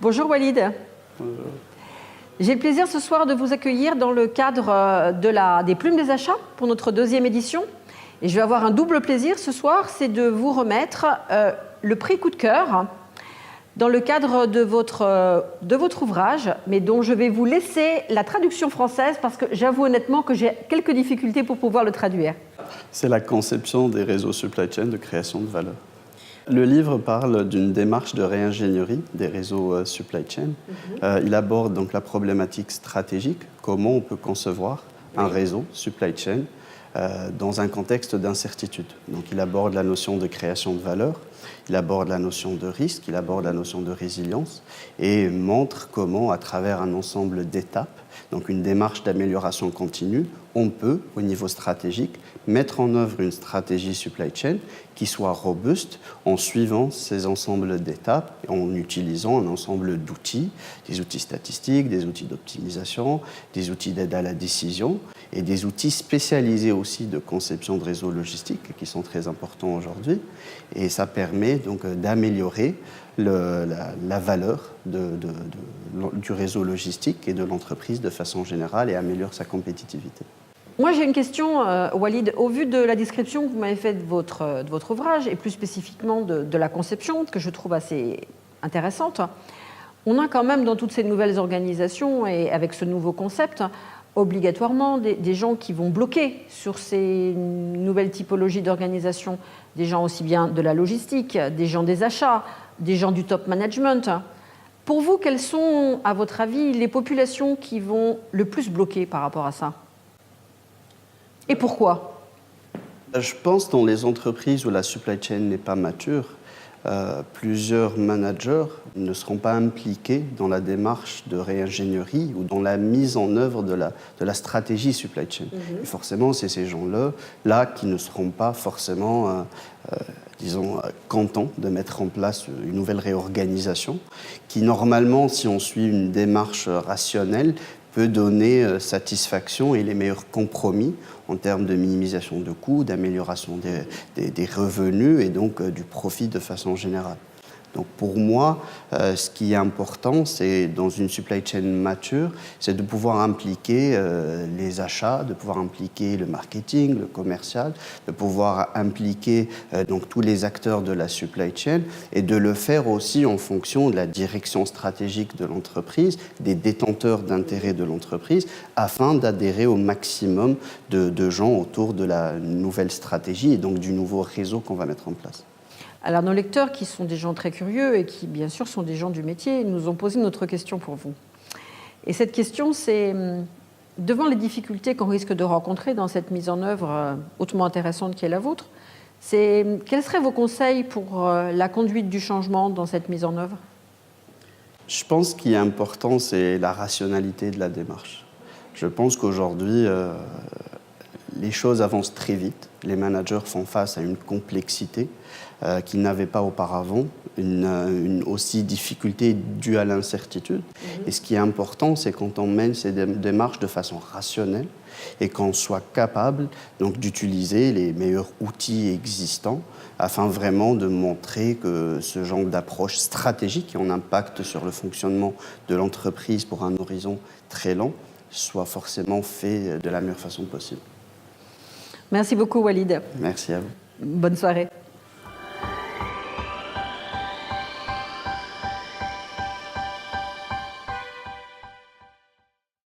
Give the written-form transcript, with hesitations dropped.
Bonjour Walid. Bonjour. J'ai le plaisir ce soir de vous accueillir dans le cadre des Plumes des Achats pour notre 2e édition. Et je vais avoir un double plaisir ce soir, c'est de vous remettre le prix coup de cœur dans le cadre de votre ouvrage, mais dont je vais vous laisser la traduction française parce que j'avoue honnêtement que j'ai quelques difficultés pour pouvoir le traduire. C'est la conception des réseaux supply chain de création de valeur. Le livre parle d'une démarche de réingénierie des réseaux supply chain. Il aborde donc la problématique stratégique, comment on peut concevoir un réseau supply chain dans un contexte d'incertitude. Donc il aborde la notion de création de valeur, il aborde la notion de risque, il aborde la notion de résilience et montre comment, à travers un ensemble d'étapes, donc une démarche d'amélioration continue, on peut, au niveau stratégique, mettre en œuvre une stratégie supply chain qui soit robuste en suivant ces ensembles d'étapes et en utilisant un ensemble d'outils, des outils statistiques, des outils d'optimisation, des outils d'aide à la décision et des outils spécialisés aussi de conception de réseaux logistiques qui sont très importants aujourd'hui. Et ça permet donc d'améliorer la valeur du réseau logistique et de l'entreprise de façon générale et améliore sa compétitivité. Moi, j'ai une question, Walid. Au vu de la description que vous m'avez faite de votre ouvrage, et plus spécifiquement de la conception, que je trouve assez intéressante, on a quand même dans toutes ces nouvelles organisations, et avec ce nouveau concept, obligatoirement des gens qui vont bloquer sur ces nouvelles typologies d'organisation, des gens aussi bien de la logistique, des gens des achats, des gens du top management. Pour vous, quelles sont, à votre avis, les populations qui vont le plus bloquer par rapport à ça ? Et pourquoi ? Je pense que dans les entreprises où la supply chain n'est pas mature, plusieurs managers ne seront pas impliqués dans la démarche de réingénierie ou dans la mise en œuvre de la stratégie supply chain. Et forcément, c'est ces gens-là qui ne seront pas forcément, contents de mettre en place une nouvelle réorganisation qui, normalement, si on suit une démarche rationnelle, peut donner satisfaction et les meilleurs compromis en termes de minimisation de coûts, d'amélioration des revenus et donc du profit de façon générale. Donc pour moi, ce qui est important, c'est dans une supply chain mature, c'est de pouvoir impliquer les achats, de pouvoir impliquer le marketing, le commercial, de pouvoir impliquer donc tous les acteurs de la supply chain et de le faire aussi en fonction de la direction stratégique de l'entreprise, des détenteurs d'intérêts de l'entreprise, afin d'adhérer au maximum de gens autour de la nouvelle stratégie et donc du nouveau réseau qu'on va mettre en place. Alors, nos lecteurs, qui sont des gens très curieux et qui, bien sûr, sont des gens du métier, nous ont posé une autre question pour vous. Et cette question, c'est, devant les difficultés qu'on risque de rencontrer dans cette mise en œuvre hautement intéressante qui est la vôtre, c'est quels seraient vos conseils pour la conduite du changement dans cette mise en œuvre ? Je pense qu'il est important, c'est la rationalité de la démarche. Je pense qu'aujourd'hui, les choses avancent très vite. Les managers font face à une complexité qu'ils n'avaient pas auparavant, une aussi difficulté due à l'incertitude. Et ce qui est important, c'est quand on mène ces démarches de façon rationnelle et qu'on soit capable donc, d'utiliser les meilleurs outils existants afin vraiment de montrer que ce genre d'approche stratégique qui a un impact sur le fonctionnement de l'entreprise pour un horizon très long soit forcément fait de la meilleure façon possible. Merci beaucoup, Walid. Merci à vous. Bonne soirée.